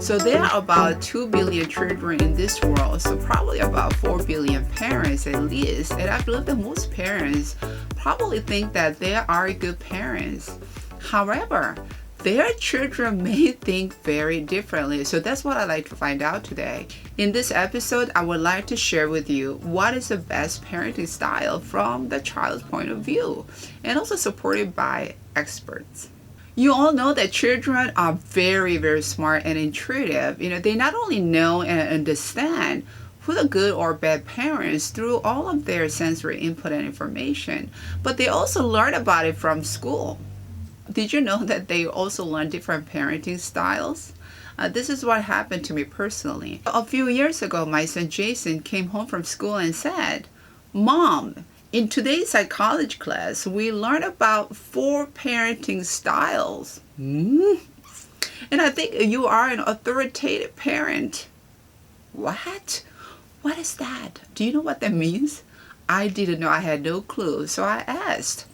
So there are about 2 billion children in this world, so probably about 4 billion parents at least. And I believe that most parents probably think that they are good parents. However, their children may think very differently. So that's what I'd like to find out today. In this episode, I would like to share with you what is the best parenting style from the child's point of view, and also supported by experts. You all know that children are very, very smart and intuitive. They not only know and understand who the good or bad parents through all of their sensory input and information, but they also learn about it from school. Did you know that they also learn different parenting styles? This is what happened to me personally. A few years ago, my son Jason came home from school and said, "Mom, in today's psychology class, we learned about 4 parenting styles." And I think you are an authoritative parent. What? What is that? Do you know what that means? I didn't know. I had no clue. So I asked,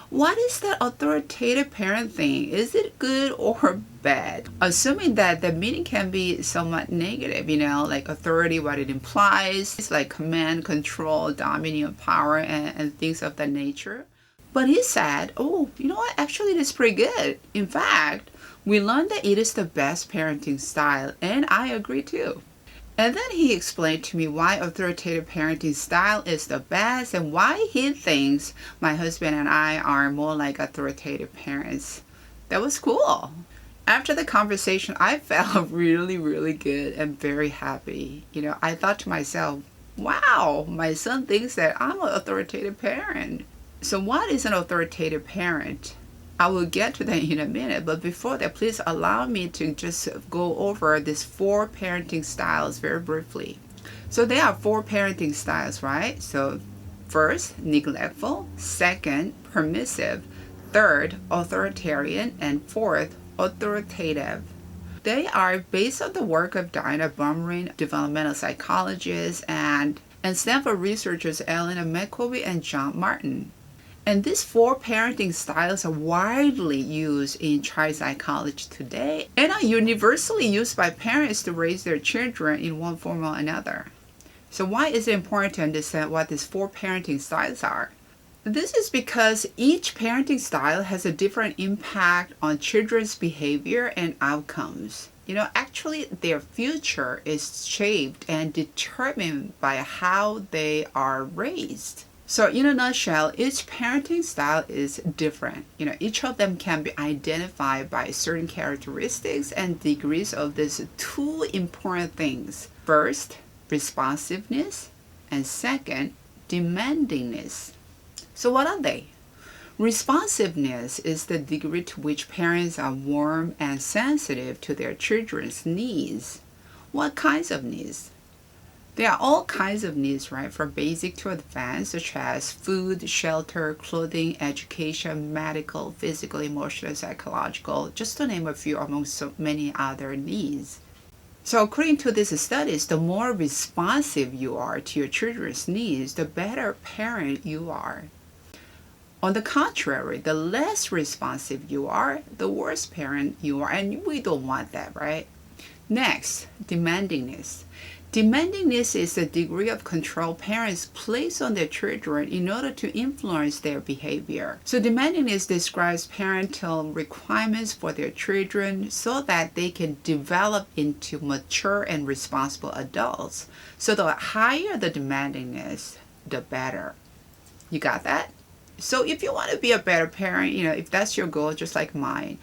what is that authoritative parent thing? Is it good or bad? Assuming that the meaning can be somewhat negative, like authority, what it implies. It's like command, control, dominion, power, and things of that nature. But he said, oh, you know what? Actually, it is pretty good. In fact, we learned that it is the best parenting style, and I agree too. And then he explained to me why authoritative parenting style is the best and why he thinks my husband and I are more like authoritative parents. That was cool. After the conversation, I felt really, really good and very happy. I thought to myself, wow, my son thinks that I'm an authoritative parent. So what is an authoritative parent? I will get to that in a minute, but before that, please allow me to just go over these 4 parenting styles very briefly. So there are 4 parenting styles, right? So first, neglectful; second, permissive; third, authoritarian; and fourth, authoritative. They are based on the work of Diana Baumrind, developmental psychologist, and Stanford researchers Elena McCovey and John Martin. And these 4 parenting styles are widely used in child psychology today and are universally used by parents to raise their children in one form or another. So why is it important to understand what these 4 parenting styles are? This is because each parenting style has a different impact on children's behavior and outcomes. Actually, their future is shaped and determined by how they are raised. So in a nutshell, each parenting style is different. Each of them can be identified by certain characteristics and degrees of these 2 important things. First, responsiveness, and second, demandingness. So what are they? Responsiveness is the degree to which parents are warm and sensitive to their children's needs. What kinds of needs? There are all kinds of needs, right? From basic to advanced, such as food, shelter, clothing, education, medical, physical, emotional, psychological, just to name a few among so many other needs. So according to these studies, the more responsive you are to your children's needs, the better parent you are. On the contrary, the less responsive you are, the worse parent you are, and we don't want that, right? Next, demandingness. Demandingness is the degree of control parents place on their children in order to influence their behavior. So demandingness describes parental requirements for their children so that they can develop into mature and responsible adults. So the higher the demandingness, the better. You got that? So if you want to be a better parent, if that's your goal, just like mine,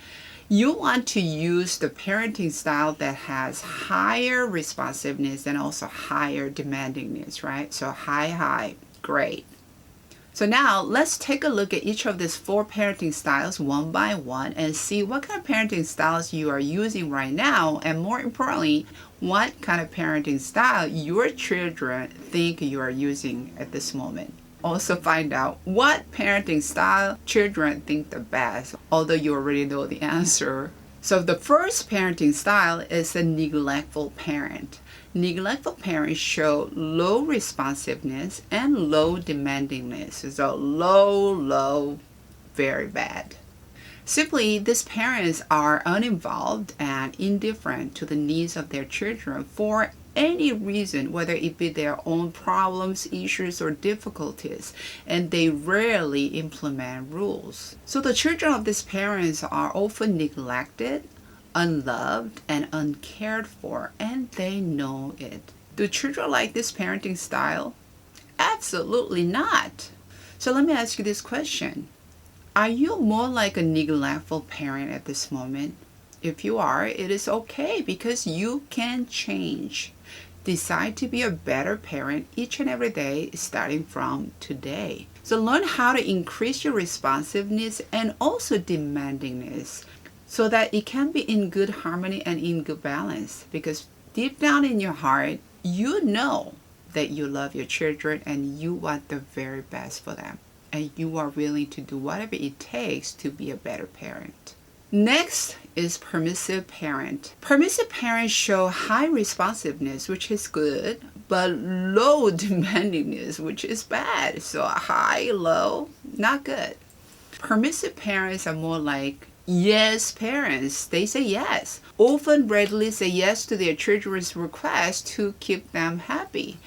you want to use the parenting style that has higher responsiveness and also higher demandingness, right? So high, great. So now let's take a look at each of these 4 parenting styles one by one and see what kind of parenting styles you are using right now, and more importantly, what kind of parenting style your children think you are using at this moment. Also find out what parenting style children think the best, although you already know the answer. So the first parenting style is the neglectful parent. Neglectful parents show low responsiveness and low demandingness. So low, very bad. Simply, these parents are uninvolved and indifferent to the needs of their children for any reason, whether it be their own problems, issues, or difficulties, and they rarely implement rules. So the children of these parents are often neglected, unloved, and uncared for, and they know it. Do children like this parenting style? Absolutely not. So let me ask you this question. Are you more like a neglectful parent at this moment? If you are, it is okay because you can change. Decide to be a better parent each and every day starting from today. So learn how to increase your responsiveness and also demandingness so that it can be in good harmony and in good balance, because deep down in your heart, you know that you love your children and you want the very best for them. And you are willing to do whatever it takes to be a better parent. Next is permissive parent. Permissive parents show high responsiveness, which is good, but low demandingness, which is bad. So high, low, not good. Permissive parents are more like yes parents. They say yes. Often readily say yes to their children's request to keep them happy.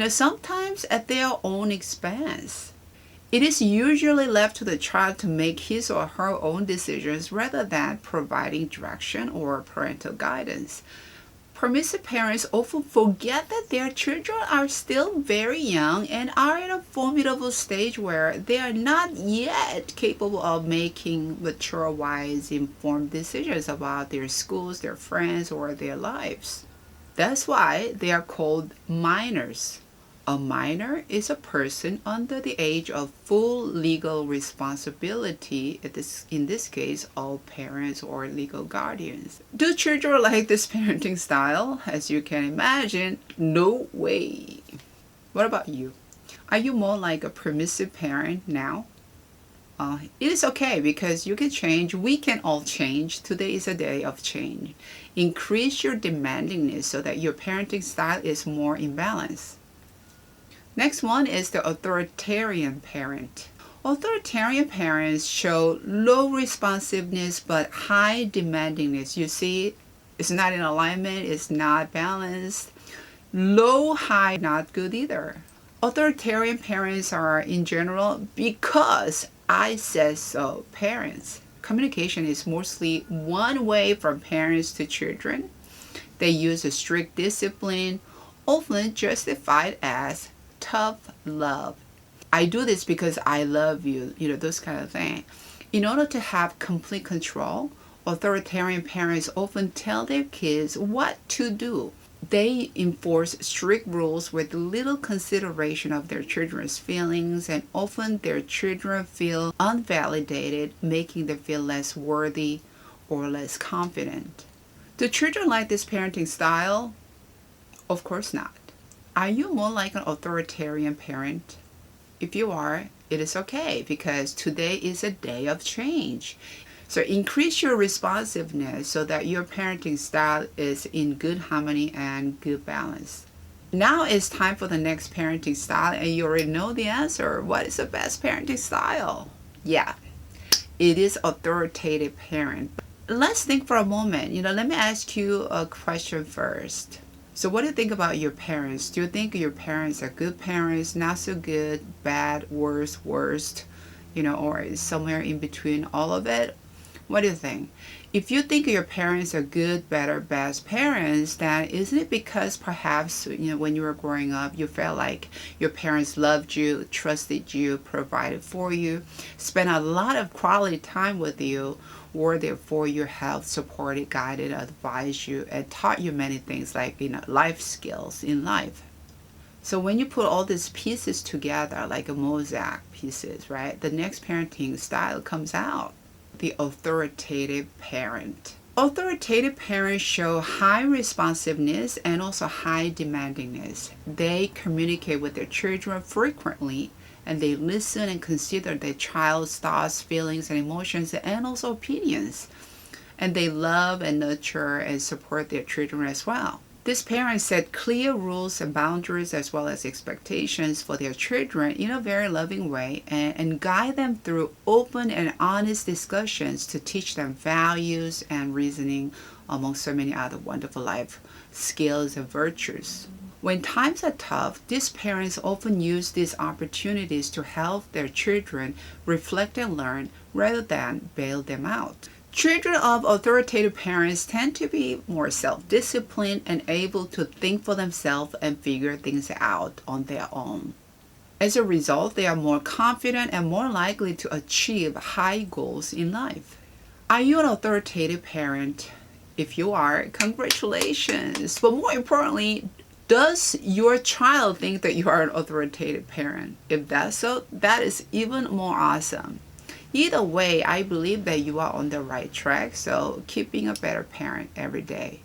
Sometimes at their own expense. It is usually left to the child to make his or her own decisions rather than providing direction or parental guidance. Permissive parents often forget that their children are still very young and are in a formidable stage where they are not yet capable of making mature, wise, informed decisions about their schools, their friends, or their lives. That's why they are called minors. A minor is a person under the age of full legal responsibility, in this case, all parents or legal guardians. Do children like this parenting style? As you can imagine, no way. What about you? Are you more like a permissive parent now? It is okay because you can change. We can all change. Today is a day of change. Increase your demandingness so that your parenting style is more in balance. Next one is the authoritarian parent. Authoritarian parents show low responsiveness but high demandingness. You see, it's not in alignment, it's not balanced. Low, high, not good either. Authoritarian parents are in general because I said so parents. Communication is mostly one way from parents to children. They use a strict discipline, often justified as tough love. I do this because I love you, those kind of thing. In order to have complete control, authoritarian parents often tell their kids what to do. They enforce strict rules with little consideration of their children's feelings, and often their children feel unvalidated, making them feel less worthy or less confident. Do children like this parenting style? Of course not. Are you more like an authoritarian parent? If you are, it is okay because today is a day of change. So increase your responsiveness so that your parenting style is in good harmony and good balance. Now it's time for the next parenting style, and you already know the answer. What is the best parenting style? Yeah, it is authoritative parent. Let's think for a moment. Let me ask you a question first. So what do you think about your parents? Do you think your parents are good parents, not so good, bad, worst, or somewhere in between all of it? What do you think? If you think your parents are good, better, best parents, then isn't it because perhaps, when you were growing up, you felt like your parents loved you, trusted you, provided for you, spent a lot of quality time with you, were there for your health, supported, guided, advised you, and taught you many things like life skills in life. So when you put all these pieces together like a mosaic pieces, right, the next parenting style comes out. The authoritative parent. Authoritative parents show high responsiveness and also high demandingness. They communicate with their children frequently, and they listen and consider their child's thoughts, feelings, and emotions, and also opinions. And they love and nurture and support their children as well. These parents set clear rules and boundaries as well as expectations for their children in a very loving way and guide them through open and honest discussions to teach them values and reasoning, among so many other wonderful life skills and virtues. When times are tough, these parents often use these opportunities to help their children reflect and learn rather than bail them out. Children of authoritative parents tend to be more self-disciplined and able to think for themselves and figure things out on their own. As a result, they are more confident and more likely to achieve high goals in life. Are you an authoritative parent? If you are, congratulations. But more importantly, does your child think that you are an authoritative parent? If that's so, that is even more awesome. Either way, I believe that you are on the right track, so keep being a better parent every day.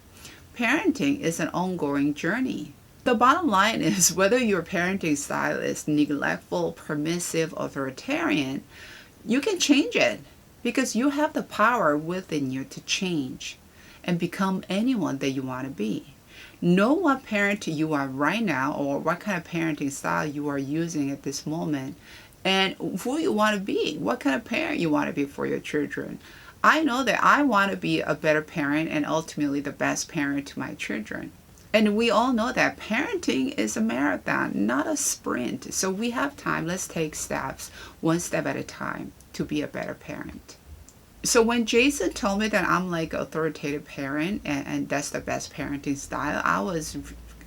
Parenting is an ongoing journey. The bottom line is whether your parenting style is neglectful, permissive, authoritarian, you can change it because you have the power within you to change and become anyone that you want to be. Know what parent you are right now or what kind of parenting style you are using at this moment and who you want to be, what kind of parent you want to be for your children. I know that I want to be a better parent and ultimately the best parent to my children. And we all know that parenting is a marathon, not a sprint. So we have time. Let's take steps, one step at a time, to be a better parent. So when Jason told me that I'm like an authoritative parent and that's the best parenting style, I was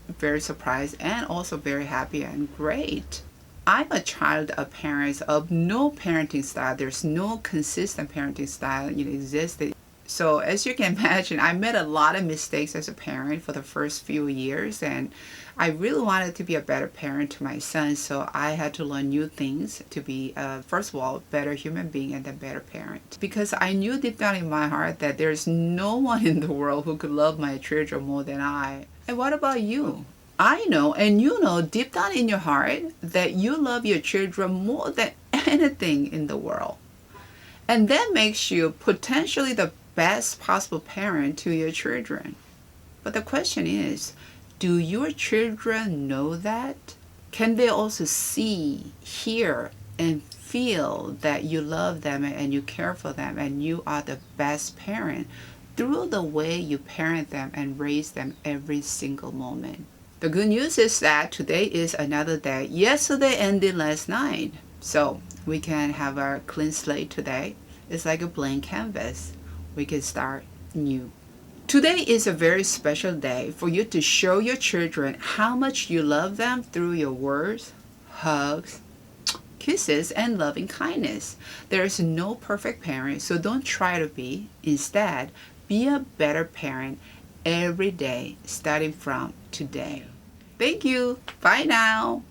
very surprised and also very happy and great. I'm a child of parents of no parenting style. There's no consistent parenting style existed. So as you can imagine, I made a lot of mistakes as a parent for the first few years, and I really wanted to be a better parent to my son. So I had to learn new things to be, first of all, a better human being and a better parent. Because I knew deep down in my heart that there's no one in the world who could love my children more than I. And what about you? I know, and you know deep down in your heart that you love your children more than anything in the world. And that makes you potentially the best possible parent to your children. But the question is, do your children know that? Can they also see, hear, and feel that you love them and you care for them and you are the best parent through the way you parent them and raise them every single moment? The good news is that today is another day. Yesterday ended last night. So we can have a clean slate today. It's like a blank canvas. We can start new. Today is a very special day for you to show your children how much you love them through your words, hugs, kisses, and loving kindness. There is no perfect parent, so don't try to be. Instead, be a better parent every day, starting from today. Thank you. Bye now.